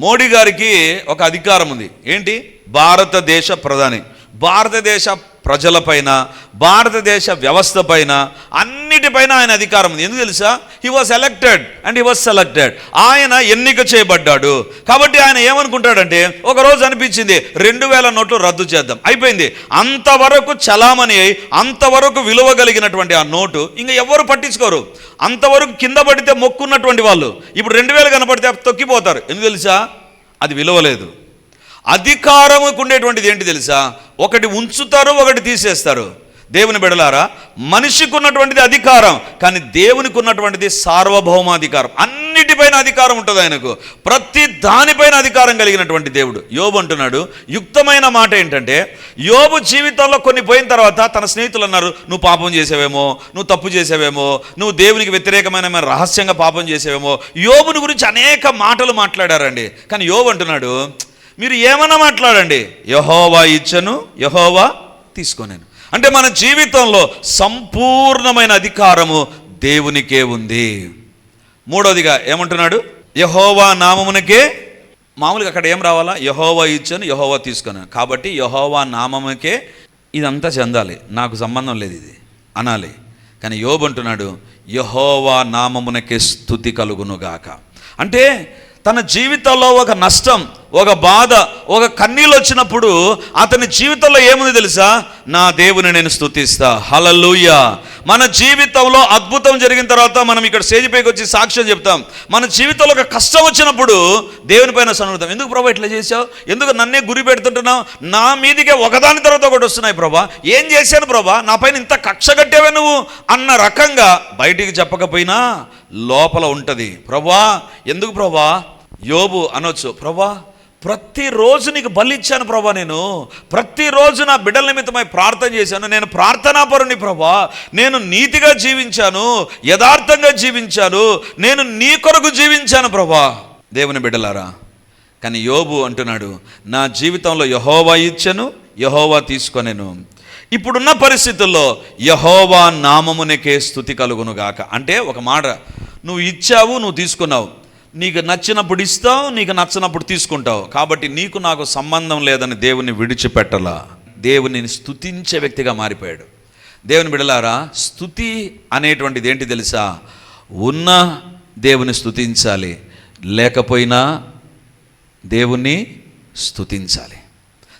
మోడీ గారికి ఒక అధికారం ఉంది. ఏంటి? భారతదేశ ప్రధాని. భారతదేశ ప్రజలపైన, భారతదేశ వ్యవస్థ పైన, అన్నిటిపైన ఆయన అధికారం ఉంది. ఎందుకు తెలుసా? He was elected and he was selected. ఆయన ఎన్నిక చేయబడ్డాడు. కాబట్టి ఆయన ఏమనుకుంటాడంటే, ఒకరోజు అనిపించింది 2000 నోట్లు రద్దు చేద్దాం, అయిపోయింది. అంతవరకు చలామణి అయి అంతవరకు విలువ కలిగినటువంటి ఆ నోటు ఇంకా ఎవరు పట్టించుకోరు. అంతవరకు కింద పడితే మొక్కున్నటువంటి వాళ్ళు ఇప్పుడు 2000 కనపడితే తొక్కిపోతారు. ఎందుకు తెలుసా? అది విలువ లేదు. అధికారముకు ఉండేటువంటిది ఏంటి తెలుసా? ఒకటి ఉంచుతారు, ఒకటి తీసేస్తారు. దేవుని బిడ్డలారా, మనిషికి ఉన్నటువంటిది అధికారం, కానీ దేవునికి ఉన్నటువంటిది సార్వభౌమాధికారం. అన్నిటిపైన అధికారం ఉంటుంది ఆయనకు. ప్రతి దానిపైన అధికారం కలిగినటువంటి దేవుడు. యోబు అంటున్నాడు, యుక్తమైన మాట ఏంటంటే, యోబు జీవితంలో కొన్ని పోయిన తర్వాత తన స్నేహితులు అన్నారు, నువ్వు పాపం చేసావేమో, నువ్వు తప్పు చేసావేమో, నువ్వు దేవునికి వ్యతిరేకమైన రహస్యంగా పాపం చేసావేమో, యోబుని గురించి అనేక మాటలు మాట్లాడారండి. కానీ యోబు అంటున్నాడు, మీరు ఏమన్నా మాట్లాడండి, యెహోవా ఇచ్చను, యెహోవా తీసుకోనేను. అంటే మన జీవితంలో సంపూర్ణమైన అధికారము దేవునికే ఉంది. మూడోదిగా ఏమంటున్నాడు? యెహోవా నామమునకే. మామూలుగా అక్కడ ఏం రావాలా? యెహోవా ఇచ్చను, యెహోవా తీసుకోనేను. కాబట్టి యెహోవా నామమునకే ఇదంతా చెందాలి, నాకు సంబంధం లేదు ఇది అనాలి. కానీ యోబు అంటున్నాడు, యెహోవా నామమునకే స్తుతి కలుగునుగాక. అంటే తన జీవితంలో ఒక నష్టం, ఒక బాధ, ఒక కన్నీళ్ళు వచ్చినప్పుడు అతని జీవితంలో ఏముంది తెలుసా? నా దేవుని నేను స్తుతిస్తా. హల్లెలూయా. మన జీవితంలో అద్భుతం జరిగిన తర్వాత మనం ఇక్కడ స్టేజ్ పైకి వచ్చి సాక్ష్యం చెప్తాం. మన జీవితంలో ఒక కష్టం వచ్చినప్పుడు దేవుని పైన సన్నుతాం. ఎందుకు ప్రభా ఇట్లా చేసావు? ఎందుకు నన్నే గురి పెడుతుంటున్నావు? నా మీదికే ఒకదాని తర్వాత ఒకటి వస్తున్నాయి ప్రభా. ఏం చేశాను ప్రభా? నా పైన ఇంత కక్ష కట్టేవే నువ్వు అన్న రకంగా బయటికి చెప్పకపోయినా లోపల ఉంటుంది. ప్రభా ఎందుకు ప్రభా? యోబు అనొచ్చు, ప్రభా ప్రతిరోజు నీకు బలి ఇచ్చాను ప్రభా, నేను ప్రతిరోజు నా బిడ్డల నిమిత్తమై ప్రార్థన చేశాను, నేను ప్రార్థనాపరుని ప్రభా, నేను నీతిగా జీవించాను, యథార్థంగా జీవించాను, నేను నీ కొరకు జీవించాను ప్రభా. దేవుని బిడ్డలారా, కానీ యోబు అంటున్నాడు, నా జీవితంలో యెహోవా ఇచ్చెను, యెహోవా తీసుకొనెను. ఇప్పుడున్న పరిస్థితుల్లో యెహోవా నామమునకే స్తుతి కలుగునుగాక. అంటే ఒక మాట, నువ్వు ఇచ్చావు, నువ్వు తీసుకున్నావు, నీకు నచ్చినప్పుడు ఇస్తావు, నీకు నచ్చినప్పుడు తీసుకుంటావు. కాబట్టి నీకు నాకు సంబంధం లేదని దేవుని విడిచిపెట్టలా. దేవుని స్తుతించే వ్యక్తిగా మారిపోయాడు. దేవుని బిడ్డలారా, స్తుతి అనేటువంటిది ఏంటి తెలుసా? ఉన్న దేవుని స్తుతించాలి, లేకపోయినా దేవుణ్ణి స్తుతించాలి.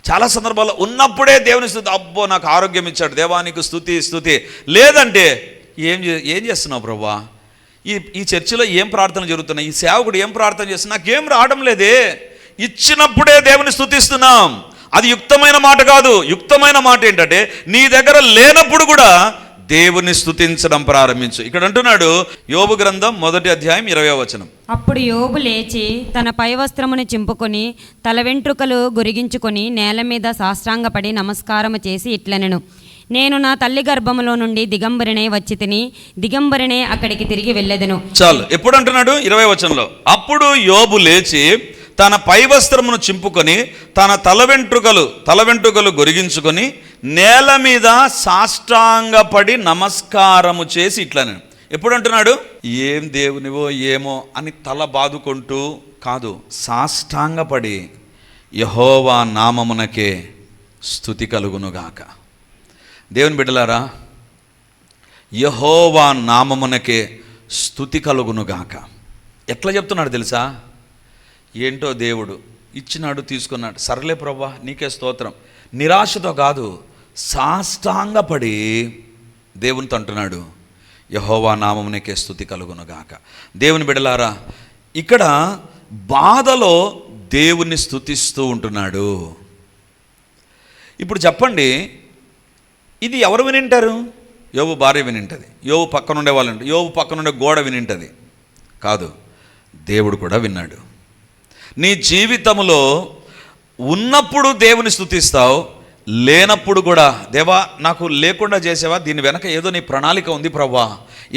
చాలా సందర్భాల్లో ఉన్నప్పుడే దేవుని స్తుతి, అబ్బో నాకు ఆరోగ్యం ఇచ్చాడు దేవా నీకు స్తుతి స్తుతి, లేదంటే ఏం చేస్తున్నావు ప్రభా? ఈ చర్చిలో ఏం ప్రార్థన జరుగుతున్నాయి, ఈ సేవకుడు ఏం ప్రార్థన చేస్తున్నా, నాకేం రావడం లేదే. ఇచ్చినప్పుడే దేవుని స్తుతిస్తున్నాం. అది యుక్తమైన మాట కాదు. యుక్తమైన మాట ఏంటంటే, నీ దగ్గర లేనప్పుడు కూడా దేవుని స్తుతించడం ప్రారంభించు. ఇక్కడ అంటున్నాడు యోబు గ్రంథం 1వ అధ్యాయం 20వ వచనం. అప్పుడు యోబు లేచి తన పై వస్త్రమును చింపుకొని తల వెంట్రుకలు గొరిగించుకొని నేల మీద సాష్టాంగపడి నమస్కారము చేసి ఇట్లనెను, నేను నా తల్లి గర్భములో నుండి దిగంబరినే వచ్చి తిని దిగంబరినే అక్కడికి తిరిగి వెళ్ళెదను. చాలు. ఎప్పుడు అంటున్నాడు? 20వ వచనంలో. అప్పుడు యోబు లేచి తన పై వస్త్రమును చింపుకొని తన తల వెంట్రుకలు గొరిగించుకొని నేల మీద సాష్టాంగపడి నమస్కారము చేసి ఇట్లనే. ఎప్పుడు అంటున్నాడు? ఏం దేవునివో ఏమో అని తల బాదుకుంటూ కాదు, సాష్టాంగపడి యెహోవా నామమునకే స్తుతి కలుగునుగాక. దేవుని బిడ్డలారా, యెహోవా నామమునకే స్తుతి కలుగునుగాక. ఎట్లా చెప్తున్నాడు తెలుసా? ఏంటో దేవుడు ఇచ్చినాడు, తీసుకున్నాడు, సర్లే ప్రభా నీకే స్తోత్రం, నిరాశతో కాదు, సాష్టాంగపడి దేవునితో అంటున్నాడు, యెహోవా నామమునకే స్తుతి కలుగునుగాక. దేవుని బిడ్డలారా, ఇక్కడ బాధలో దేవుణ్ణి స్తుతిస్తూ ఉంటున్నాడు. ఇప్పుడు చెప్పండి, ఇది ఎవరు వినింటారు? యోబు భార్య వినింటది, యోబు పక్కనుండే వాళ్ళు, యోబు పక్కనుండే గోడ వినింటది కాదు, దేవుడు కూడా విన్నాడు. నీ జీవితంలో ఉన్నప్పుడు దేవుని స్తుతిస్తావు, లేనప్పుడు కూడా దేవా నాకు లేకుండా చేసావా, దీని వెనక ఏదో నీ ప్రణాళిక ఉంది ప్రభా,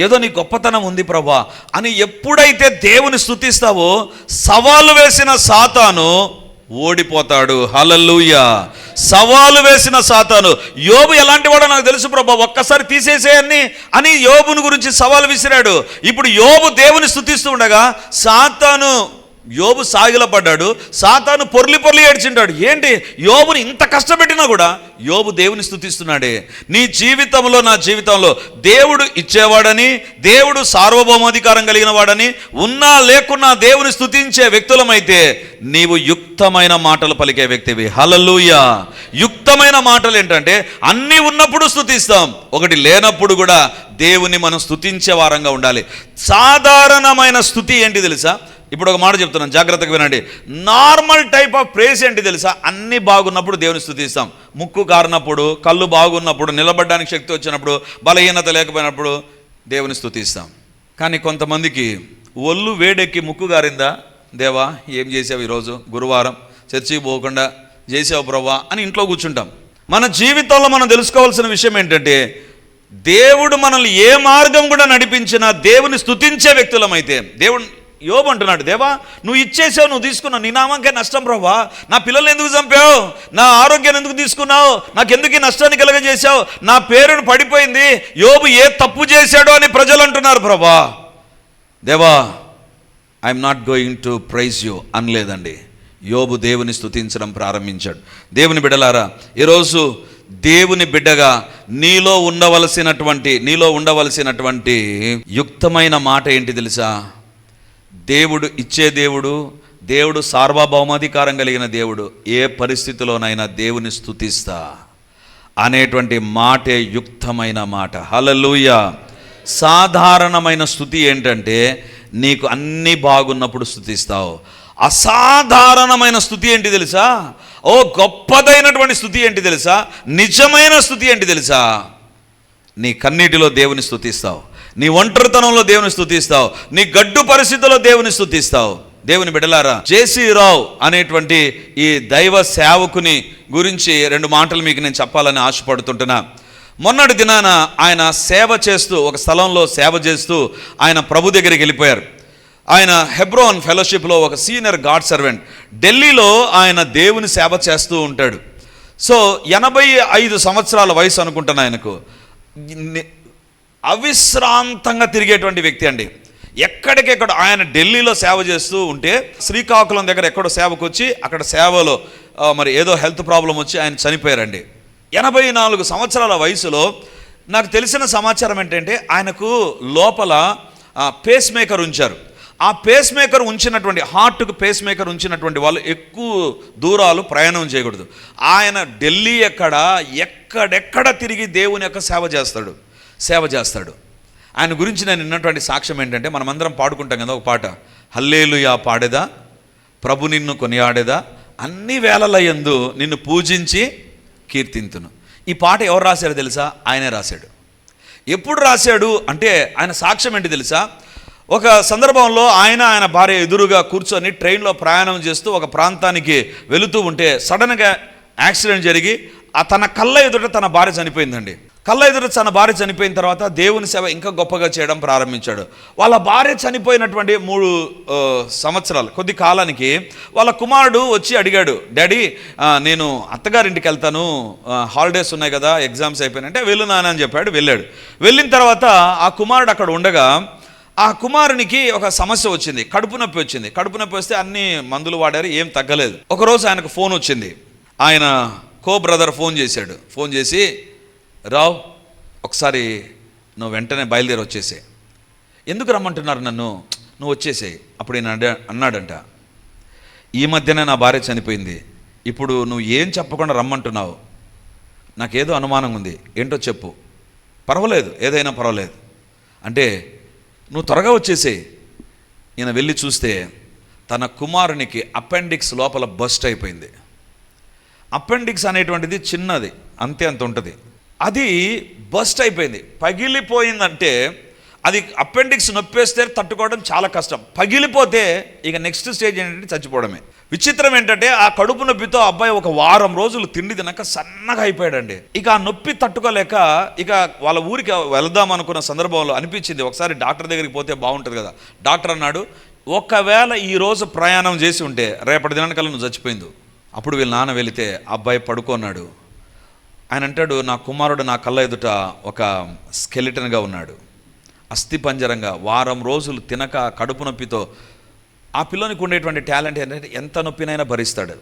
ఏదో నీ గొప్పతనం ఉంది ప్రభా అని ఎప్పుడైతే దేవుని స్తుతిస్తావో సవాలు వేసిన సాతాను ఓడిపోతాడు. హల్లెలూయా. సవాలు వేసిన సాతాను, యోబు ఎలాంటి వాడో నాకు తెలుసు ప్రభా, ఒక్కసారి తీసేసేయని అని యోబుని గురించి సవాలు విసిరాడు. ఇప్పుడు యోబు దేవుని స్తుతిస్తూ ఉండగా సాతాను యోబు సాగిలపడ్డాడు, సాతాను పొర్లి ఏడ్చింటాడు. ఏంటి, యోబుని ఇంత కష్టపెట్టినా కూడా యోబు దేవుని స్తుతిస్తున్నాడే. నీ జీవితంలో, నా జీవితంలో దేవుడు ఇచ్చేవాడని, దేవుడు సార్వభౌమాధికారం కలిగిన వాడని, ఉన్నా లేకున్నా దేవుని స్తుతించే వ్యక్తులమైతే నీవు యుక్తమైన మాటలు పలికే వ్యక్తివి. హల్లెలూయా. యుక్తమైన మాటలు ఏంటంటే అన్నీ ఉన్నప్పుడు స్తుతిస్తాం, ఒకటి లేనప్పుడు కూడా దేవుని మనం స్తుతించే వారంగా ఉండాలి. సాధారణమైన స్తుతి ఏంటి తెలుసా? ఇప్పుడు ఒక మాట చెప్తున్నాను, జాగ్రత్తగా వినండి. నార్మల్ టైప్ ఆఫ్ ప్రేస్ ఏంటి తెలుసా? అన్నీ బాగున్నప్పుడు దేవుని స్తుతిస్తాం. ముక్కు కారినప్పుడు, కళ్ళు బాగున్నప్పుడు, నిలబడడానికి శక్తి వచ్చినప్పుడు, బలహీనత లేకపోయినప్పుడు దేవుని స్తుతిస్తాం. కానీ కొంతమందికి ఒళ్ళు వేడెక్కి ముక్కు గారిందా, దేవా ఏం చేసావు ఈరోజు, గురువారం చర్చికి పోకుండా చేసావు ప్రభువా అని ఇంట్లో కూర్చుంటాం. మన జీవితంలో మనం తెలుసుకోవాల్సిన విషయం ఏంటంటే, దేవుడు మనల్ని ఏ మార్గం కూడా నడిపించినా దేవుని స్తుతించే వ్యక్తులమైతే, దేవుడు యోబు అంటున్నాడు, దేవా నువ్వు ఇచ్చేసావు, నువ్వు తీసుకున్నావు, నీ నామంకే నష్టం ప్రభా, నా పిల్లల్ని ఎందుకు చంపావు, నా ఆరోగ్యాన్ని ఎందుకు తీసుకున్నావు, నాకెందుకు ఈ నష్టాన్ని కలగజేశావు, నా పేరును పడిపోయింది, యోబు ఏ తప్పు చేశాడో అని ప్రజలు అంటున్నారు ప్రభా. దేవా I'm not going to praise you అనలేదండి. యోబు దేవుని స్తుతించడం ప్రారంభించాడు. దేవుని బిడ్డలారా, ఈరోజు దేవుని బిడ్డగా నీలో ఉండవలసినటువంటి యుక్తమైన మాట ఏంటి తెలుసా? దేవుడు ఇచ్చే దేవుడు సార్వభౌమాధికారం కలిగిన దేవుడు, ఏ పరిస్థితిలోనైనా దేవుని స్తుతిస్తా అనేటువంటి మాటే యుక్తమైన మాట. హల్లెలూయా. సాధారణమైన స్తుతి ఏంటంటే నీకు అన్నీ బాగున్నప్పుడు స్తుతిస్తావు. అసాధారణమైన స్తుతి ఏంటి తెలుసా? గొప్పదైనటువంటి స్తుతి ఏంటి తెలుసా? నిజమైన స్తుతి ఏంటి తెలుసా? నీ కన్నీటిలో దేవుని స్తుతిస్తావు, నీ ఒంటరితనంలో దేవుని స్తుతిస్తావు, నీ గడ్డు పరిస్థితుల్లో దేవుని స్తుతిస్తావు. దేవుని బిడ్డలారా, జేసీ రావు అనేటువంటి ఈ దైవ సేవకుని గురించి 2 మాటలు మీకు నేను చెప్పాలని ఆశపడుతుంటున్నా. మొన్నటి దినాన ఆయన సేవ చేస్తూ, ఒక స్థలంలో సేవ చేస్తూ ఆయన ప్రభు దగ్గరికి వెళ్ళిపోయారు. ఆయన హెబ్రోన్ ఫెలోషిప్లో ఒక సీనియర్ గాడ్ సర్వెంట్. ఢిల్లీలో ఆయన దేవుని సేవ చేస్తూ ఉంటాడు. సో 85 సంవత్సరాల వయసు అనుకుంటాను ఆయనకు. అవిశ్రాంతంగా తిరిగేటువంటి వ్యక్తి అండి. ఎక్కడికెక్కడ ఆయన ఢిల్లీలో సేవ చేస్తూ ఉంటే, శ్రీకాకుళం దగ్గర ఎక్కడో సేవకు వచ్చి అక్కడ సేవలో మరి ఏదో హెల్త్ ప్రాబ్లం వచ్చి ఆయన చనిపోయారండి. 84 సంవత్సరాల వయసులో నాకు తెలిసిన సమాచారం ఏంటంటే ఆయనకు లోపల పేస్ మేకర్ ఉంచారు. ఆ పేస్ మేకర్ ఉంచినటువంటి, హార్ట్కు పేస్ మేకర్ ఉంచినటువంటి వాళ్ళు ఎక్కువ దూరాలు ప్రయాణం చేయకూడదు. ఆయన ఢిల్లీ ఎక్కడెక్కడ తిరిగి దేవుని యొక్క సేవ చేస్తాడు. ఆయన గురించి నేను విన్నటువంటి సాక్ష్యం ఏంటంటే, మనమందరం పాడుకుంటాం కదా ఒక పాట, హల్లెలూయా పాడేదా ప్రభు నిన్ను కొనియాడేదా, అన్ని వేళలయందు నిన్ను పూజించి కీర్తింతును. ఈ పాట ఎవరు రాశారో తెలుసా? ఆయనే రాశాడు. ఎప్పుడు రాశాడు అంటే ఆయన సాక్ష్యం ఏంటి తెలుసా? ఒక సందర్భంలో ఆయన భార్య ఎదురుగా కూర్చొని ట్రైన్లో ప్రయాణం చేస్తూ ఒక ప్రాంతానికి వెళుతూ ఉంటే సడన్గా యాక్సిడెంట్ జరిగి తన కళ్ళ ఎదుట తన భార్య చనిపోయిందండి. కళ్ళ ఎదుట తన భార్య చనిపోయిన తర్వాత దేవుని సేవ ఇంకా గొప్పగా చేయడం ప్రారంభించాడు. వాళ్ళ భార్య చనిపోయినటువంటి 3 సంవత్సరాలు కొద్ది కాలానికి వాళ్ళ కుమారుడు వచ్చి అడిగాడు, డాడీ నేను అత్తగారింటికి వెళ్తాను, హాలిడేస్ ఉన్నాయి కదా, ఎగ్జామ్స్ అయిపోయినంటే వెళ్ళు నాన్న అని చెప్పాడు. వెళ్ళిన తర్వాత ఆ కుమారుడు అక్కడ ఉండగా ఆ కుమారునికి ఒక సమస్య వచ్చింది, కడుపు నొప్పి వస్తే అన్ని మందులు వాడారు, ఏం తగ్గలేదు. ఒకరోజు ఆయనకు ఫోన్ వచ్చింది. ఆయన బ్రదర్ ఫోన్ చేసి రావు ఒకసారి నువ్వు వెంటనే బయలుదేరి వచ్చేసే. ఎందుకు రమ్మంటున్నారు నన్ను, నువ్వు వచ్చేసేయి. అప్పుడు ఈయన అన్నాడంట, ఈ మధ్యనే నా భార్య చనిపోయింది, ఇప్పుడు నువ్వు ఏం చెప్పకుండా రమ్మంటున్నావు, నాకేదో అనుమానం ఉంది, ఏంటో చెప్పు, పర్వాలేదు ఏదైనా పర్వాలేదు అంటే నువ్వు త్వరగా వచ్చేసేయి. ఈయన వెళ్ళి చూస్తే తన కుమారునికి అపెండిక్స్ లోపల బస్ట్ అయిపోయింది. అపెండిక్స్ అనేటువంటిది చిన్నది, అంత ఉంటుంది, అది బస్ట్ అయిపోయింది, పగిలిపోయిందంటే అది అపెండిక్స్ నొప్పేస్తే తట్టుకోవడం చాలా కష్టం, పగిలిపోతే ఇక నెక్స్ట్ స్టేజ్ ఏంటంటే చచ్చిపోవడమే. విచిత్రం ఏంటంటే ఆ కడుపు నొప్పితో అబ్బాయి ఒక వారం రోజులు తిండి తినక సన్నగా అయిపోయాడండి. ఇక ఆ నొప్పి తట్టుకోలేక ఇక వాళ్ళ ఊరికి వెళ్దాం అనుకున్న సందర్భంలో అనిపించింది ఒకసారి డాక్టర్ దగ్గరికి పోతే బాగుంటుంది కదా. డాక్టర్ అన్నాడు, ఒకవేళ ఈరోజు ప్రయాణం చేసి ఉంటే రేపటి దినానికల్లా నువ్వు చచ్చిపోయింది. అప్పుడు వీళ్ళ నాన్న వెళితే అబ్బాయి పడుకున్నాడు. ఆయన అంటాడు, నా కుమారుడు నా కళ్ళ ఎదుట ఒక స్కెలిటన్గా ఉన్నాడు, అస్థిపంజరంగా, వారం రోజులు తినక కడుపు నొప్పితో ఆ పిల్లోనికి ఉండేటువంటి టాలెంట్ ఏంటంటే ఎంత నొప్పినైనా భరిస్తాడు.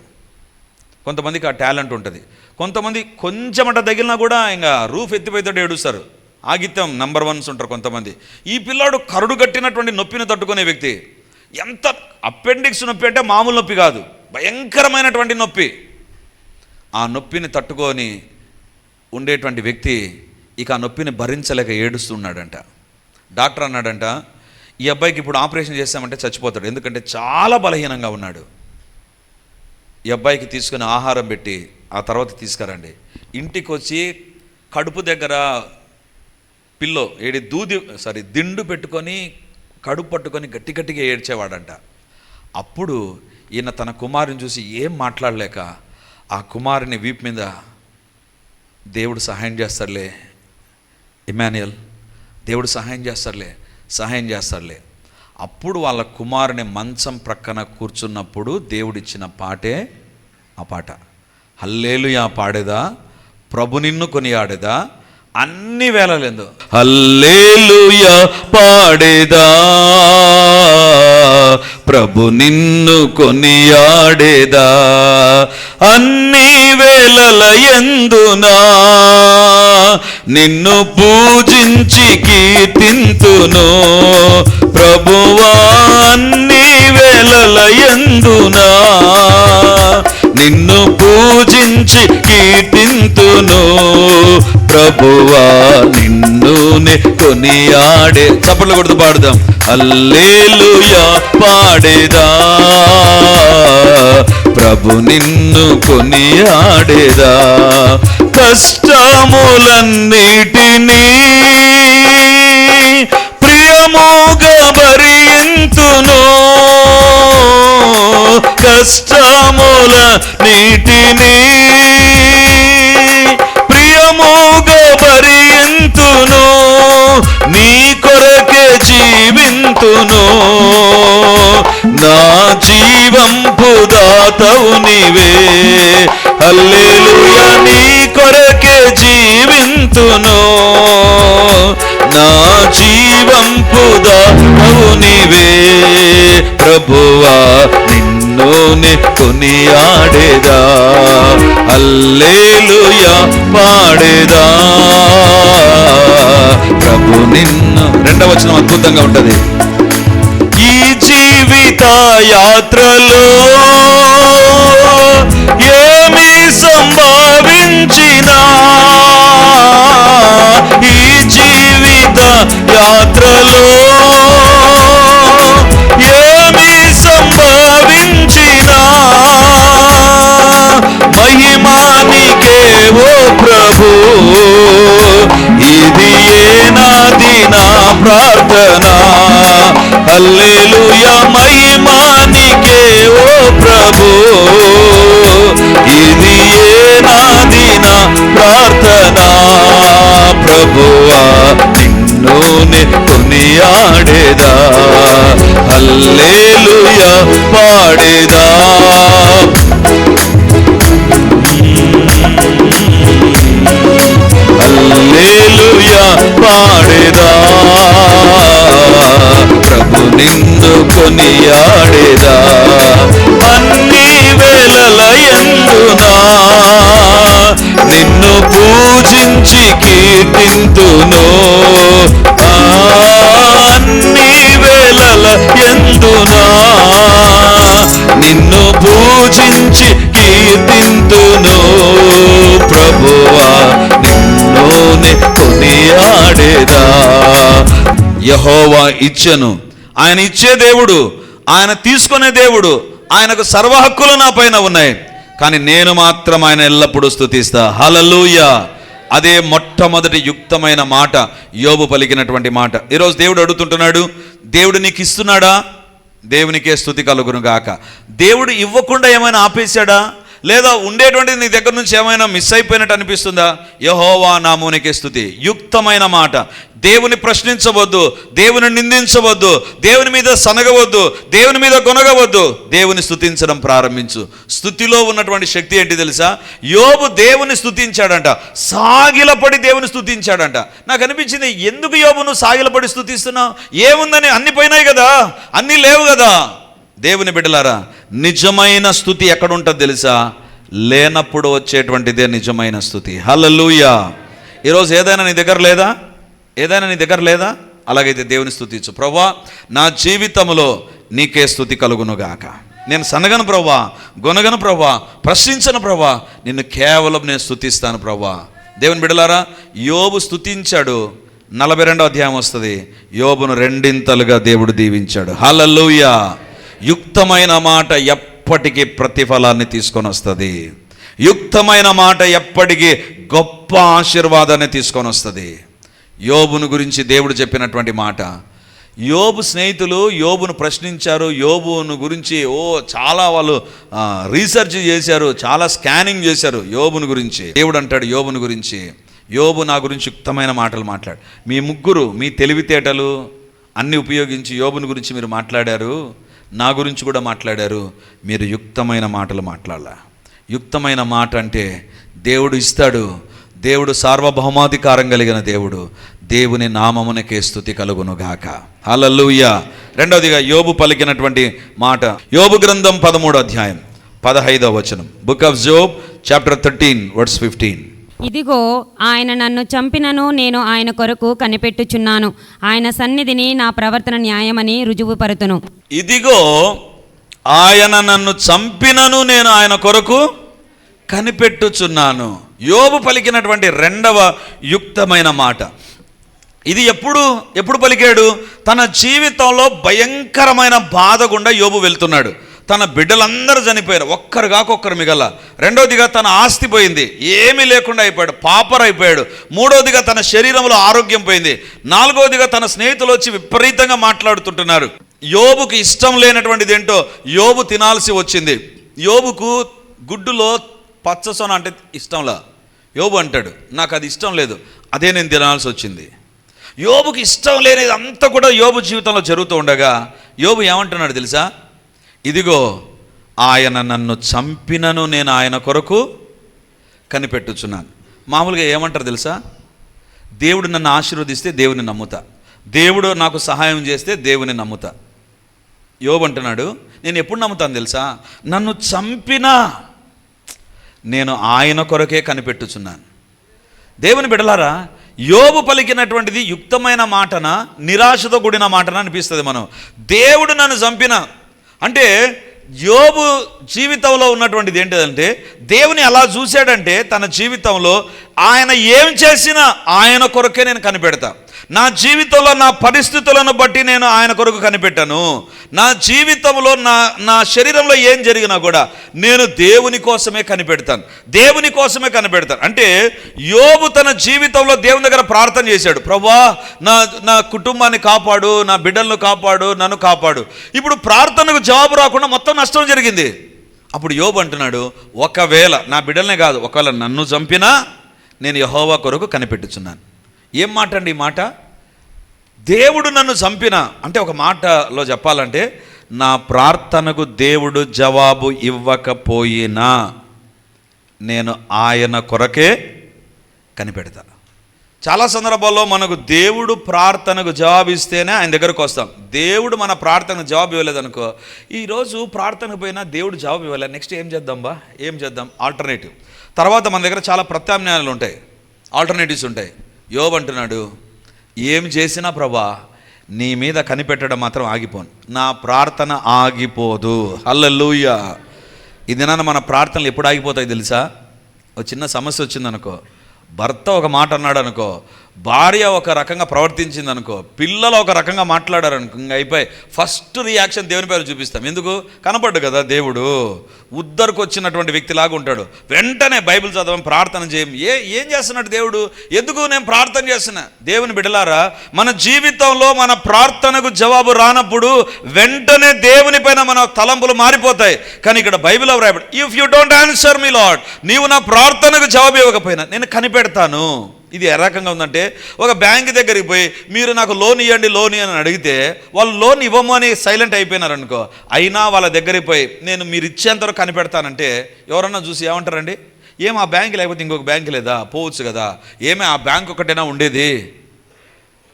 కొంతమందికి ఆ టాలెంట్ ఉంటుంది. కొంతమంది కొంచెమట తగిలినా కూడా ఇంకా రూఫ్ ఎత్తిపోయితోటి ఏడుస్తారు. ఆగిత్యం నంబర్ 1 ఉంటారు కొంతమంది. ఈ పిల్లాడు కరుడు కట్టినటువంటి నొప్పిని తట్టుకునే వ్యక్తి. ఎంత అపెండిక్స్ నొప్పి అంటే మామూలు నొప్పి కాదు, భయంకరమైనటువంటి నొప్పి. ఆ నొప్పిని తట్టుకొని ఉండేటువంటి వ్యక్తి ఇక ఆ నొప్పిని భరించలేక ఏడుస్తున్నాడంట. డాక్టర్ అన్నాడంట, ఈ అబ్బాయికి ఇప్పుడు ఆపరేషన్ చేస్తామంటే చచ్చిపోతాడు, ఎందుకంటే చాలా బలహీనంగా ఉన్నాడు. ఈ అబ్బాయికి తీసుకుని ఆహారం పెట్టి ఆ తర్వాత తీసుకురండి. ఇంటికి వచ్చి కడుపు దగ్గర దిండు పెట్టుకొని కడుపు పట్టుకొని గట్టి గట్టిగా ఏడ్చేవాడంట. అప్పుడు ఈయన తన కుమారుని చూసి ఏం మాట్లాడలేక ఆ కుమారుని వీపు మీద దేవుడు సహాయం చేస్తాడులే ఇమాన్యుయల్, దేవుడు సహాయం చేస్తాడులే. అప్పుడు వాళ్ళ కుమారుని మంచం ప్రక్కన కూర్చున్నప్పుడు దేవుడిచ్చిన పాటే ఆ పాట. హల్లెలూయా పాడేదా, ప్రభు నిన్ను కొనియాడేదా, అన్ని వేళలేందో హల్లెలూయా పాడేదా, ప్రభు నిన్ను కొనియాడేదా, అన్ని వేళల యందునా నిన్ను పూజించి కీర్తింతును ప్రభువా, అన్ని వేళల యందునా నిన్ను పూజించి కీర్తింతును ప్రభువా, నిన్నునే కొనియాడే. చప్పట్లు కొడుతూ పాడుదాం, హల్లెలూయా పాడేదా, ప్రభు నిన్ను కొనియాడేదా, కష్టములన్నిటినీ ప్రియముగా భరింతును, కష్టములన్నిటినీ ప్రియముగా భరింతును, నీ కొరకే జీవింతును, నా జీవంపు దాతవు నీవే, హల్లెలూయా నీ కొరకే జీవింతును, నా జీవంపు దాతవు నీవే ప్రభువా, నిన్నునే కొనియాడేదా, హల్లెలూయా పాడేదా, ప్రభు నిన్ను. 2వ వచనం అద్భుతంగా ఉంటది. ఈ జీవిత యాత్రలో ఏమి సంభవించినా, ఈ జీవిత యాత్రలో ఏమి సంభవించినా, మహిమానికే ఓ ప్రభు, ఇది ఏనాది నా ప్రార్థన, హల్లెలూయా మహిమానికే ఓ ప్రభు, ఇది ఏనాది నా ప్రార్థన, ప్రభువా నిన్నునే కొనియాడేదా, హల్లెలూయా పాడేదా, హల్లెలూయా పాడేదా, ప్రభు నిన్ను కొనియాడేదా, అన్ని వేళల యందునా నిన్ను పూజించి కీర్తింతును, అన్ని వేళల యందునా నిన్ను పూజించి కీర్తింతును ప్రభువా, నిన్నునే కొనియాడేదా. యెహోవా ఇచ్చెను, ఆయన ఇచ్చే దేవుడు, ఆయన తీసుకునే దేవుడు, ఆయనకు సర్వ హక్కులు నా పైన ఉన్నాయి, కానీ నేను మాత్రం ఆయన ఎల్లప్పుడూ స్తుతిస్తా. హల్లెలూయా. అదే మొట్టమొదటి యుక్తమైన మాట యోబు పలికినటువంటి మాట. ఈరోజు దేవుడు అడుగుతుంటున్నాడు, దేవుడు నీకు ఇస్తున్నాడా? దేవునికే స్తుతి కలుగును గాక. దేవుడు ఇవ్వకుండా ఏమైనా ఆపేశాడా? లేదా ఉండేటువంటిది నీ దగ్గర నుంచి ఏమైనా మిస్ అయిపోయినట్టు అనిపిస్తుందా? యెహోవా నామమునికే స్తుతి. యుక్తమైన మాట. దేవుని ప్రశ్నించవద్దు, దేవుని నిందించవద్దు, దేవుని మీద సనగవద్దు, దేవుని మీద కొనగవద్దు, దేవుని స్తుతించడం ప్రారంభించు. స్తుతిలో ఉన్నటువంటి శక్తి ఏంటి తెలుసా? యోబు దేవుని స్తుతించాడంట, సాగిలపడి దేవుని స్తుతించాడంట. నాకు అనిపించింది, ఎందుకు యోబు నువ్వు సాగిలపడి స్తుతిస్తున్నావు? ఏముందని? అన్ని పోయినాయి కదా, అన్నీ లేవు కదా. దేవుని బిడ్డలారా, నిజమైన స్తుతి ఎక్కడ ఉంటుంది తెలుసా? లేనప్పుడు వచ్చేటువంటిదే నిజమైన స్తుతి. హల్లెలూయా. ఈరోజు ఏదైనా నీ దగ్గర లేదా? ఏదైనా నీ దగ్గర లేదా? అలాగైతే దేవుని స్తుతించు. ప్రభువా, నా జీవితంలో నీకే స్తుతి కలుగునుగాక. నేను సనగను ప్రభువా, గొనగను ప్రభువా, ప్రశ్నించను ప్రభువా, నిన్ను కేవలం నేను స్తుతిస్తాను ప్రభువా. దేవుని బిడ్డలారా, యోబు స్తుతించాడు. 42వ అధ్యాయం వస్తుంది. యోబును రెండింతలుగా దేవుడు దీవించాడు. హల్లెలూయా. యుక్తమైన మాట ఎప్పటికీ ప్రతిఫలాన్ని తీసుకొని వస్తుంది. యుక్తమైన మాట ఎప్పటికీ గొప్ప ఆశీర్వాదాన్ని తీసుకొని వస్తుంది. యోబును గురించి దేవుడు చెప్పినటువంటి మాట, యోబు స్నేహితులు యోబును ప్రశ్నించారు. యోబును గురించి చాలా వాళ్ళు రీసెర్చ్ చేశారు, చాలా స్కానింగ్ చేశారు యోబును గురించి. దేవుడు అంటాడు యోబును గురించి, యోబు నా గురించి యుక్తమైన మాటలు మాట్లాడు. మీ ముగ్గురు మీ తెలివితేటలు అన్నీ ఉపయోగించి యోబును గురించి మీరు మాట్లాడారు, నా గురించి కూడా మాట్లాడారు. మీరు యుక్తమైన మాటలు మాట్లాడాల. యుక్తమైన మాట అంటే దేవుడు ఇస్తాడు. దేవుడు సార్వభౌమాధికారం కలిగిన దేవుడు. దేవుని నామమునకే స్తుతి కలుగునుగాక. హల్లెలూయా. రెండవదిగా యోబు పలికినటువంటి మాట, యోబు గ్రంథం 13వ అధ్యాయం 15వ వచనం. Book of Job chapter 13 verse 15. ఇదిగో ఆయన నన్ను చంపినను నేను ఆయన కొరకు కనిపెట్టుచున్నాను. ఆయన సన్నిధిని నా ప్రవర్తన న్యాయమని రుజువుపరుతును. ఇదిగో ఆయన నన్ను చంపినను నేను ఆయన కొరకు కనిపెట్టుచున్నాను. యోబు పలికినటువంటి రెండవ యుక్తమైన మాట ఇది. ఎప్పుడు పలికాడు? తన జీవితంలో భయంకరమైన బాధ గుండా యోబు వెళ్తున్నాడు. తన బిడ్డలందరూ చనిపోయారు, ఒక్కరు కాకొక్కరు మిగల. రెండవదిగా తన ఆస్తి పోయింది, ఏమీ లేకుండా అయిపోయాడు, పాపరైపోయాడు. మూడవదిగా తన శరీరంలో ఆరోగ్యం పోయింది. నాలుగవదిగా తన స్నేహితులు వచ్చి విపరీతంగా మాట్లాడుతుంటున్నారు. యోబుకి ఇష్టం లేనటువంటిది ఏంటో యోబు తినాల్సి వచ్చింది. యోబుకు గుడ్డులో పచ్చసొన అంటే ఇష్టంలా. యోబు అంటాడు, నాకు అది ఇష్టం లేదు, అదే నేను తినాల్సి వచ్చింది. యోబుకి ఇష్టం లేనిది అంతా కూడా యోబు జీవితంలో జరుగుతూ ఉండగా యోబు ఏమంటున్నాడు తెలుసా? ఇదిగో ఆయన నన్ను చంపినను నేను ఆయన కొరకు కనిపెట్టుచున్నాను. మామూలుగా ఏమంటారు తెలుసా? దేవుడు నన్ను ఆశీర్వదిస్తే దేవుని నమ్ముతా, దేవుడు నాకు సహాయం చేస్తే దేవుని నమ్ముతా. యోబు అంటున్నాడు, నేను ఎప్పుడు నమ్ముతాను తెలుసా? నన్ను చంపినా నేను ఆయన కొరకే కనిపెట్టుచున్నాను. దేవుని బిడ్డలారా, యోబు పలికినటువంటిది యుక్తమైన మాటన, నిరాశతో కూడిన మాటన అనిపిస్తుంది. మనం దేవుడు నన్ను చంపిన అంటే యోబు జీవితంలో ఉన్నటువంటిది ఏంటిదంటే, దేవుని అలా చూశాడంటే తన జీవితంలో ఆయన ఏం చేసినా ఆయన కొరకే నేను కనిపెడతా. నా జీవితంలో నా పరిస్థితులను బట్టి నేను ఆయన కొరకు కనిపెట్టాను. నా జీవితంలో నా శరీరంలో ఏం జరిగినా కూడా నేను దేవుని కోసమే కనిపెడతాను, దేవుని కోసమే కనిపెడతాను. అంటే యోబు తన జీవితంలో దేవుని దగ్గర ప్రార్థన చేశాడు, ప్రభువా నా కుటుంబాన్ని కాపాడు, నా బిడ్డలను కాపాడు, నన్ను కాపాడు. ఇప్పుడు ప్రార్థనకు జవాబు రాకుండా మొత్తం నష్టం జరిగింది. అప్పుడు యోబు అంటున్నాడు, ఒకవేళ నా బిడ్డలనే కాదు, ఒకవేళ నన్ను చంపినా నేను యెహోవా కొరకు కనిపెట్టుచున్నాను. ఏం మాట అండి ఈ మాట? దేవుడు నన్ను చంపిన అంటే, ఒక మాటలో చెప్పాలంటే, నా ప్రార్థనకు దేవుడు జవాబు ఇవ్వకపోయినా నేను ఆయన కొరకే కనిపెడతాను. చాలా సందర్భాల్లో మనకు దేవుడు ప్రార్థనకు జవాబు ఇస్తేనే ఆయన దగ్గరకు వస్తాం. దేవుడు మన ప్రార్థనకు జవాబు ఇవ్వలేదనుకో, ఈరోజు ప్రార్థనకు పోయినా దేవుడు జవాబు ఇవ్వలేదు, నెక్స్ట్ ఏం చేద్దాం ఏం చేద్దాం, ఆల్టర్నేటివ్. తర్వాత మన దగ్గర చాలా ప్రత్యామ్నాయాలు ఉంటాయి, ఆల్టర్నేటివ్స్ ఉంటాయి. యోబు అంటున్నాడు, ఏం చేసినా ప్రభా నీ మీద కనిపెట్టడం మాత్రం ఆగిపోను, నా ప్రార్థన ఆగిపోదు. హల్లెలూయా. ఈ దినాన మన ప్రార్థనలు ఎప్పుడు ఆగిపోతాయి తెలుసా? ఒక చిన్న సమస్య వచ్చిందనుకో, భర్త ఒక మాట అన్నాడు అనుకో, భార్య ఒక రకంగా ప్రవర్తించింది అనుకో, పిల్లలు ఒక రకంగా మాట్లాడారు అనుకో, ఇంకా అయిపోయి ఫస్ట్ రియాక్షన్ దేవుని పేరు చూపిస్తాం. ఎందుకు? కనపడ్డు కదా దేవుడు, ఉద్దరికి వచ్చినటువంటి వ్యక్తిలాగా ఉంటాడు. వెంటనే బైబిల్ చదవం, ప్రార్థన చేయం. ఏం చేస్తున్నాడు దేవుడు? ఎందుకు నేను ప్రార్థన చేస్తున్నా? దేవుని బిడ్డలారా, మన జీవితంలో మన ప్రార్థనకు జవాబు రానప్పుడు వెంటనే దేవుని పైన మన తలంపులు మారిపోతాయి. కానీ ఇక్కడ బైబిల్లో రాయబడి, if you don't answer me lord, నీవు నా ప్రార్థనకు జవాబు ఇవ్వకపోయినా నేను కనిపెడతాను. ఇది ఏ రకంగా ఉందంటే, ఒక బ్యాంక్ దగ్గరికి పోయి మీరు నాకు లోన్ ఇవ్వండి లోన్ అని అడిగితే వాళ్ళు లోన్ ఇవ్వము అని సైలెంట్ అయిపోయినారు అనుకో, అయినా వాళ్ళ దగ్గరికి పోయి నేను మీరు ఇచ్చేంతవరకు కనిపెడతానంటే ఎవరన్నా చూసి ఏమంటారండి? ఏం ఆ బ్యాంక్ లేకపోతే ఇంకొక బ్యాంక్ లేదా, పోవచ్చు కదా, ఏమే ఆ బ్యాంక్ ఒకటైనా ఉండేది,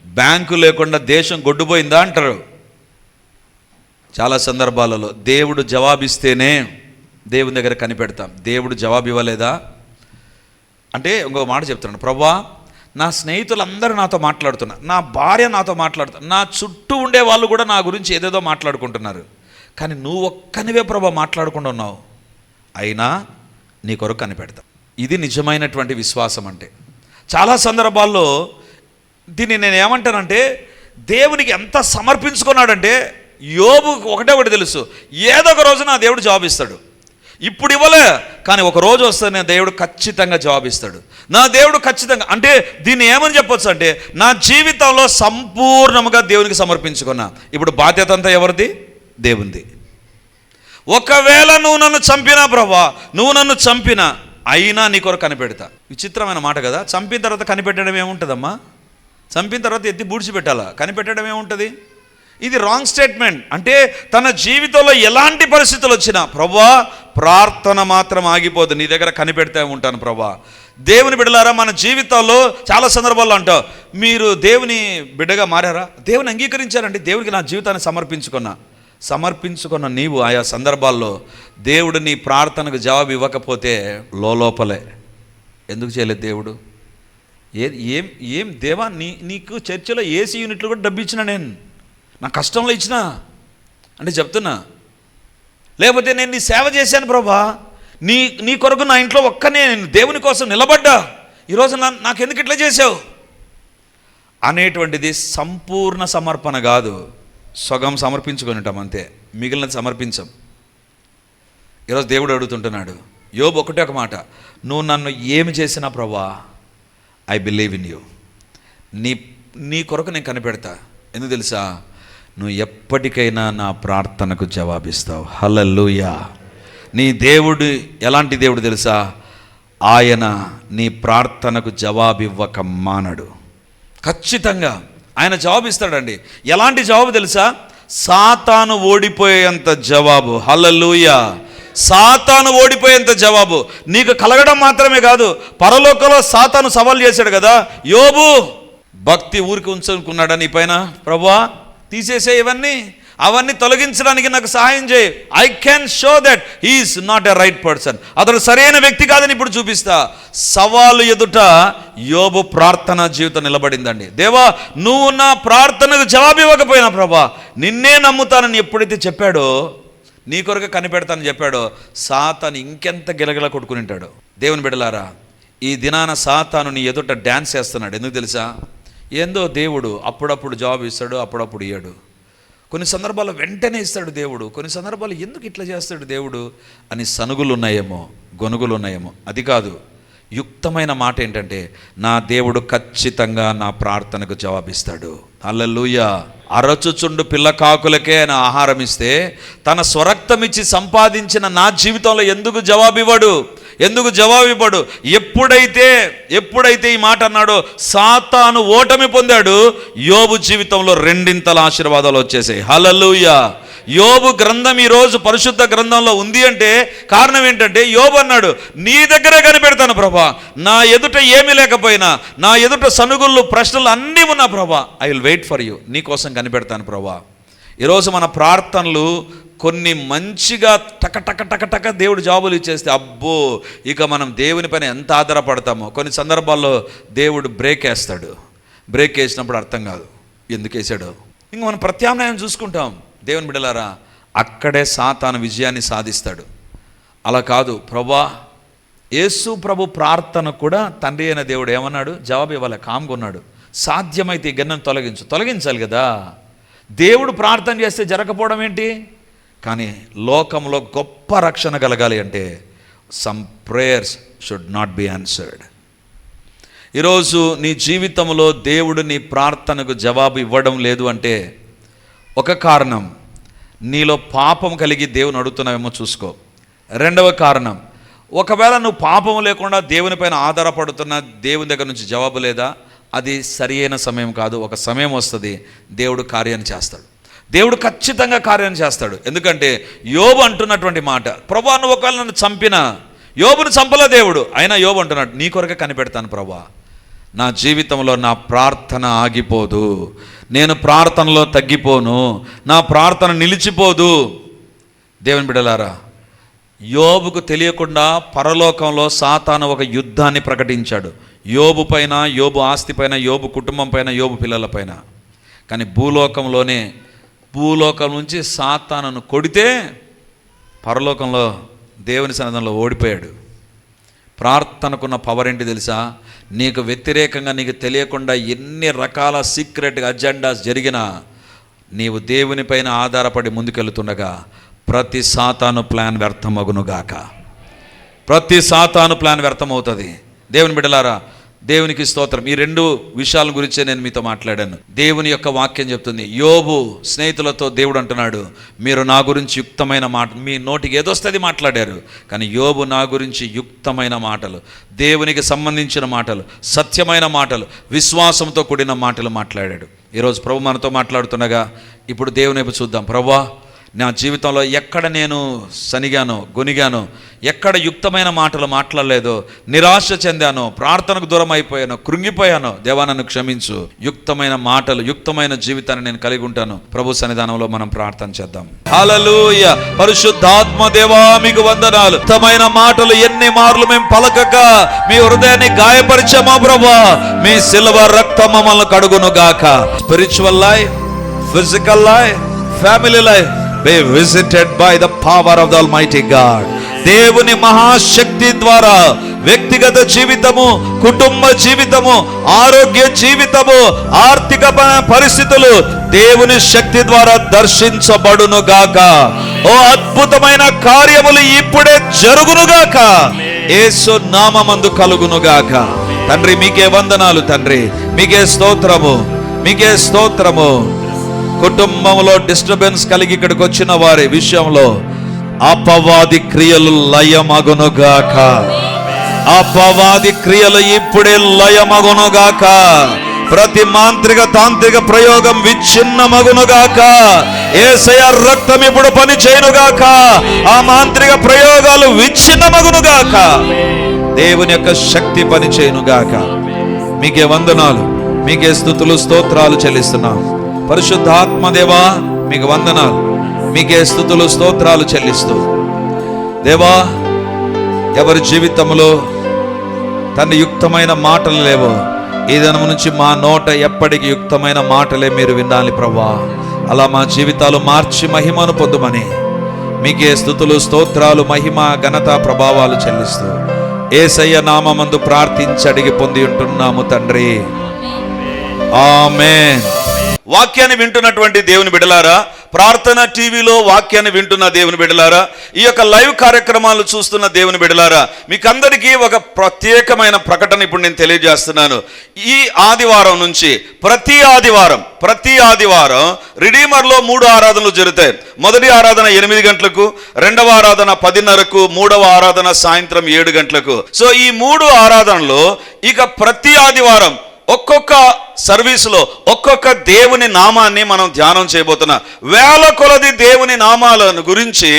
బ్యాంకు లేకుండా దేశం గొడ్డుపోయిందా అంటారు. చాలా సందర్భాలలో దేవుడు జవాబిస్తేనే దేవుని దగ్గర కనిపెడతాం. దేవుడు జవాబు ఇవ్వలేదా అంటే ఇంకో మాట చెప్తున్నాను, ప్రభువా నా స్నేహితులందరూ నాతో మాట్లాడుతున్నారు, నా భార్య నాతో మాట్లాడుతున్నారు, నా చుట్టూ ఉండే వాళ్ళు కూడా నా గురించి ఏదేదో మాట్లాడుకుంటున్నారు, కానీ నువ్వు ఒక్కనివే ప్రభువా మాట్లాడకుండా ఉన్నావు, అయినా నీ కొరకు కనిపెడతా. ఇది నిజమైనటువంటి విశ్వాసం అంటే. చాలా సందర్భాల్లో దీన్ని నేను ఏమంటానంటే, దేవునికి ఎంత సమర్పించుకున్నాడంటే, యోబు ఒకటి తెలుసు, ఏదో ఒక రోజు నా దేవుడు జవాబిస్తాడు. ఇప్పుడు ఇవ్వలే, కానీ ఒక రోజు వస్తే నా దేవుడు ఖచ్చితంగా జవాబిస్తాడు. నా దేవుడు ఖచ్చితంగా, అంటే దీన్ని ఏమని చెప్పొచ్చు అంటే, నా జీవితంలో సంపూర్ణముగా దేవునికి సమర్పించుకున్నా. ఇప్పుడు బాధ్యత అంతా ఎవరిది? దేవునిది. ఒకవేళ నువ్వు నన్ను చంపినా ప్రభా, నువ్వు నన్ను చంపినా, అయినా నీ కొరకు కనిపెడతా. విచిత్రమైన మాట కదా. చంపిన తర్వాత కనిపెట్టడం ఏముంటుందమ్మా? చంపిన తర్వాత ఎత్తి బూడ్చిపెట్టాలా, కనిపెట్టడం ఏముంటుంది? ఇది రాంగ్ స్టేట్మెంట్. అంటే తన జీవితంలో ఎలాంటి పరిస్థితులు వచ్చినా, ప్రభా ప్రార్థన మాత్రం ఆగిపోదు, నీ దగ్గర కనిపెడితే ఉంటాను ప్రభా. దేవుని బిడ్డలారా, మన జీవితాల్లో చాలా సందర్భాల్లో అంటావు, మీరు దేవుని బిడ్డగా మారారా? దేవుని అంగీకరించారండి, దేవునికి నా జీవితాన్ని సమర్పించుకున్న నీవు ఆయా సందర్భాల్లో దేవుడు నీ ప్రార్థనకు జవాబు ఇవ్వకపోతే లోపలే ఎందుకు చేయలేదు దేవుడు? ఏం దేవా, నీకు చర్చిలో ఏసీ యూనిట్లు కూడా డబ్బు ఇచ్చినా, నేను నా కష్టంలో ఇచ్చినా అంటే చెప్తున్నా. లేకపోతే నేను నీ సేవ చేశాను ప్రభా, నీ కొరకు నా ఇంట్లో ఒక్కనే నేను దేవుని కోసం నిలబడ్డా, ఈరోజు నాకెందుకు ఇట్లా చేసావు అనేటువంటిది సంపూర్ణ సమర్పణ కాదు. సగం సమర్పించుకొని ఉంటాం అంతే, మిగిలినది సమర్పించం. ఈరోజు దేవుడు అడుగుతుంటున్నాడు, యోబు ఒకటే ఒక మాట, నువ్వు నన్ను ఏమి చేసినా ప్రభా, ఐ బిలీవ్ ఇన్ యూ, నీ కొరకు నేను కనిపెడతా. ఎందుకు తెలుసా? నువ్వు ఎప్పటికైనా నా ప్రార్థనకు జవాబిస్తావు. హల్లెలూయా. నీ దేవుడు ఎలాంటి దేవుడు తెలుసా? ఆయన నీ ప్రార్థనకు జవాబివ్వక మానడు. ఖచ్చితంగా ఆయన జవాబిస్తాడండి. ఎలాంటి జవాబు తెలుసా? సాతాను ఓడిపోయేంత జవాబు. హల్లెలూయా. సాతాను ఓడిపోయేంత జవాబు నీకు కలగడం మాత్రమే కాదు, పరలోకంలో సాతాను సవాల్ చేశాడు కదా, యోబు భక్తి ఊరికి ఉంచుకున్నాడా నీ పైన? ప్రభువా తీసేసే అవన్నీ తొలగించడానికి నాకు సహాయం చేయి. I can show that he's not a right person, అతడు సరైన వ్యక్తి కాదని ఇప్పుడు చూపిస్తా. సవాలు ఎదుట యోబు ప్రార్థనా జీవితం నిలబడిందండి. దేవా నువ్వు నా ప్రార్థనకు జవాబు ఇవ్వకపోయినా ప్రభా, నిన్నే నమ్ముతానని ఎప్పుడైతే చెప్పాడో, నీ కొరకు కనిపెడతానని చెప్పాడో, సాతాను ఇంకెంత గిలగిల కొట్టుకునింటాడు. దేవుని బిడ్డలారా, ఈ దినాన సాతాను నీ ఎదుట డ్యాన్స్ చేస్తున్నాడు. ఎందుకు తెలుసా? ఏందో దేవుడు అప్పుడప్పుడు జవాబు ఇస్తాడు, అప్పుడప్పుడు ఇయ్యాడు. కొన్ని సందర్భాల్లో వెంటనే ఇస్తాడు దేవుడు, కొన్ని సందర్భాలు ఎందుకు ఇట్లా చేస్తాడు దేవుడు అని సనుగులు ఉన్నాయేమో, గొనుగులు ఉన్నాయేమో. అది కాదు, యుక్తమైన మాట ఏంటంటే, నా దేవుడు ఖచ్చితంగా నా ప్రార్థనకు జవాబిస్తాడు. హల్లెలూయా. అరచుచుండు పిల్ల కాకులకే ఆయన ఆహారం ఇస్తే, తన స్వరక్తం ఇచ్చి సంపాదించిన నా జీవితంలో ఎందుకు జవాబివ్వడు? ఎప్పుడైతే ఈ మాట అన్నాడో, సాతాను ఓటమి పొందాడు, యోబు జీవితంలో రెండింతల ఆశీర్వాదాలు వచ్చేసాయి. హల్లెలూయా. యోబు గ్రంథం ఈరోజు పరిశుద్ధ గ్రంథంలో ఉంది అంటే కారణం ఏంటంటే, యోబు అన్నాడు, నీ దగ్గరే కనిపెడతాను ప్రభా, నా ఎదుట ఏమీ లేకపోయినా, నా ఎదుట సనుగుళ్ళు ప్రశ్నలు అన్నీ ఉన్నా Prabha, I will wait for you, నీ కోసం కనిపెడతాను ప్రభా. ఈరోజు మన ప్రార్థనలు కొన్ని మంచిగా టక దేవుడు జవాబులు ఇచ్చేస్తే, అబ్బో ఇక మనం దేవుని పైన ఎంత ఆధారపడతామో. కొన్ని సందర్భాల్లో దేవుడు బ్రేక్ వేసినప్పుడు అర్థం కాదు ఎందుకు వేసాడో. ఇంక మనం ప్రత్యామ్నాయం చూసుకుంటాం. దేవుని బిడ్డలారా, అక్కడే సాతాను విజయాన్ని సాధిస్తాడు. అలా కాదు, ప్రభా యేసు ప్రభు ప్రార్థన కూడా తండ్రి అయిన దేవుడు ఏమన్నాడు? జవాబు ఇవ్వాలి, కామ్గా ఉన్నాడు. సాధ్యమైతే ఈ గిన్నెను తొలగించాలి కదా. దేవుడు ప్రార్థన చేస్తే జరగకపోవడం ఏంటి? కానీ లోకంలో గొప్ప రక్షణ కలగాలి అంటే some prayers should not be answered. ఈరోజు నీ జీవితంలో దేవుడు నీ ప్రార్థనకు జవాబు ఇవ్వడం లేదు అంటే ఒక కారణం, నీలో పాపం కలిగి దేవుని అడుగుతున్నావేమో చూసుకో. రెండవ కారణం, ఒకవేళ నువ్వు పాపం లేకుండా దేవుని పైన ఆధారపడుతున్న దేవుని దగ్గర నుంచి జవాబు లేదా, అది సరి అయిన సమయం కాదు. ఒక సమయం వస్తుంది, దేవుడు కార్యాన్ని చేస్తాడు. దేవుడు ఖచ్చితంగా కార్యం చేస్తాడు. ఎందుకంటే యోబు అంటున్నటువంటి మాట, ప్రభా నువ్వు ఒకవేళ నన్ను చంపినా, యోబును చంపలే దేవుడు, అయినా యోబు అంటున్నాడు, నీ కొరకే కనిపెడతాను ప్రభా, నా జీవితంలో నా ప్రార్థన ఆగిపోదు, నేను ప్రార్థనలో తగ్గిపోను, నా ప్రార్థన నిలిచిపోదు. దేవుని బిడ్డలారా, యోబుకు తెలియకుండా పరలోకంలో సాతాను ఒక యుద్ధాన్ని ప్రకటించాడు, యోబు పైన, యోబు ఆస్తి పైన, యోబు కుటుంబం పైన, యోబు పిల్లల పైన. కానీ భూలోకం నుంచి సాతానును కొడితే పరలోకంలో దేవుని సన్నిధానంలో ఓడిపోయాడు. ప్రార్థనకున్న పవర్ ఏంటి తెలుసా? నీకు వ్యతిరేకంగా నీకు తెలియకుండా ఎన్ని రకాల సీక్రెట్ అజెండాస్ జరిగినా నీవు దేవుని పైన ఆధారపడి ముందుకెళ్తుండగా ప్రతి సాతాను ప్లాన్ వ్యర్థమగునుగాక. ప్రతి సాతాను ప్లాన్ వ్యర్థమవుతుంది. దేవుని బిడ్డలారా, దేవునికి స్తోత్రం. ఈ రెండు విషయాల గురించే నేను మీతో మాట్లాడాను. దేవుని యొక్క వాక్యం చెప్తుంది, యోబు స్నేహితులతో దేవుడు అంటున్నాడు, మీరు నా గురించి యుక్తమైన మాట, మీ నోటికి ఏదొస్తుంది మాట్లాడారు, కానీ యోబు నా గురించి యుక్తమైన మాటలు, దేవునికి సంబంధించిన మాటలు, సత్యమైన మాటలు, విశ్వాసంతో కూడిన మాటలు మాట్లాడాడు. ఈరోజు ప్రభు మనతో మాట్లాడుతుండగా ఇప్పుడు దేవుని వైపు చూద్దాం. ప్రభువా, నా జీవితంలో ఎక్కడ నేను సనిగానో, గొనిగానో, ఎక్కడ యుక్తమైన మాటలు మాట్లాడలేదో, నిరాశ చెందానో, ప్రార్థనకు దూరం అయిపోయానో, కృంగిపోయానో, దేవా నన్ను క్షమించు. యుక్తమైన మాటలు, యుక్తమైన జీవితాన్ని నేను కలిగి ఉంటాను. ప్రభు సన్నిధానంలో మనం ప్రార్థన చేద్దాం. హల్లెలూయా. పరిశుద్ధాత్మ దేవా, మీకు వందనాలు. యుక్తమైన మాటలు ఎన్ని మార్లు మేము పలకక మీ హృదయాన్ని గాయపరిచామో ప్రభువా, మీ సిలువ రక్తం మమ్మల్ని కడుగును గాక. Spiritual life, physical life, family life be visited by the power of the Almighty God. దేవుని మహాశక్తి ద్వారా వ్యక్తిగత జీవితము, కుటుంబ జీవితము, ఆరోగ్య జీవితము, ఆర్థిక పరిస్థితులు దేవుని శక్తి ద్వారా దర్శించబడును గాక. ఓ అద్భుతమైన కార్యములు ఇప్పుడే జరుగును గాక. యేసు నామమందు కలుగును గాక. తండ్రి మీకే వందనాలు, తండ్రి మీకే స్తోత్రము, మీకే స్తోత్రము. కుటుంబంలో డిస్టర్బెన్స్ కలిగి ఇక్కడికి వచ్చిన వారి విషయంలో అపవాది క్రియలు లయమగునుగాక. అపవాది క్రియలు ఇప్పుడే లయమగునుగాక. ప్రతి మాంత్రిక తాంత్రిక ప్రయోగం విచ్ఛిన్నమగునుగాక. యేసయ్య రక్తం ఇప్పుడు పని చేయునుగాక. ఆ మాంత్రిక ప్రయోగాలు విచ్ఛిన్నమగునుగాక. దేవుని యొక్క శక్తి పని చేయునుగాక. మీకే వందనాలు, మీకే స్తుతులు స్తోత్రాలు చెల్లిస్తున్నాం. పరిశుద్ధాత్మ దేవా, మీకు వందనాలు, మీకే స్తుతులు స్తోత్రాలు చెల్లిస్తూ, దేవా, ఎవరి జీవితంలో తన యుక్తమైన మాటలు లేవో ఈ దినం నుంచి మా నోట ఎప్పటికీ యుక్తమైన మాటలే మీరు వినాలి ప్రభువా. అలా మా జీవితాలు మార్చి మహిమను పొందుమని మీకే స్తుతులు స్తోత్రాలు, మహిమ, ఘనత, ప్రభావాలు చెల్లిస్తూ యేసయ్య నామమందు ప్రార్థించి అడిగి పొంది ఉంటున్నాము తండ్రి. ఆమేన్. వాక్యాన్ని వింటున్నటువంటి దేవుని బిడ్డలారా, ప్రార్థన టీవీలో వాక్యాన్ని వింటున్న దేవుని బిడ్డలారా, ఈ యొక్క లైవ్ కార్యక్రమాలు చూస్తున్న దేవుని బిడ్డలారా, మీకందరికీ ఒక ప్రత్యేకమైన ప్రకటన ఇప్పుడు నేను తెలియజేస్తున్నాను. ఈ ఆదివారం నుంచి ప్రతి ఆదివారం రిడీమర్లో 3 ఆరాధనలు జరుగుతాయి. మొదటి ఆరాధన 8 గంటలకు, రెండవ ఆరాధన 10:30కు, మూడవ ఆరాధన సాయంత్రం 7 గంటలకు. సో ఈ 3 ఆరాధనలో ఇక ప్రతి ఆదివారం ఒక్కొక్క సర్వీసులో ఒక్కొక్క దేవుని నామాన్ని మనం ధ్యానం చేయబోతున్నాం. వేల కొలది దేవుని నామాలను గురించి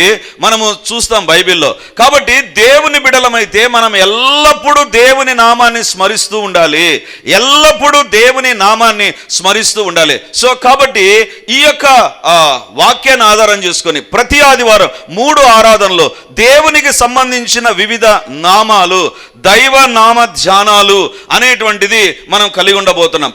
మనము చూస్తాం బైబిల్లో. కాబట్టి దేవుని బిడ్డలమైతే మనం ఎల్లప్పుడూ దేవుని నామాన్ని స్మరిస్తూ ఉండాలి, ఎల్లప్పుడూ దేవుని నామాన్ని స్మరిస్తూ ఉండాలి. సో కాబట్టి ఈ యొక్క వాక్యాన్ని ఆధారం చేసుకొని ప్రతి ఆదివారం 3 ఆరాధనలో దేవునికి సంబంధించిన వివిధ నామాలు, దైవ నామ ధ్యానాలు అనేటువంటిది మనం కలిగి ఉండబోతున్నాం.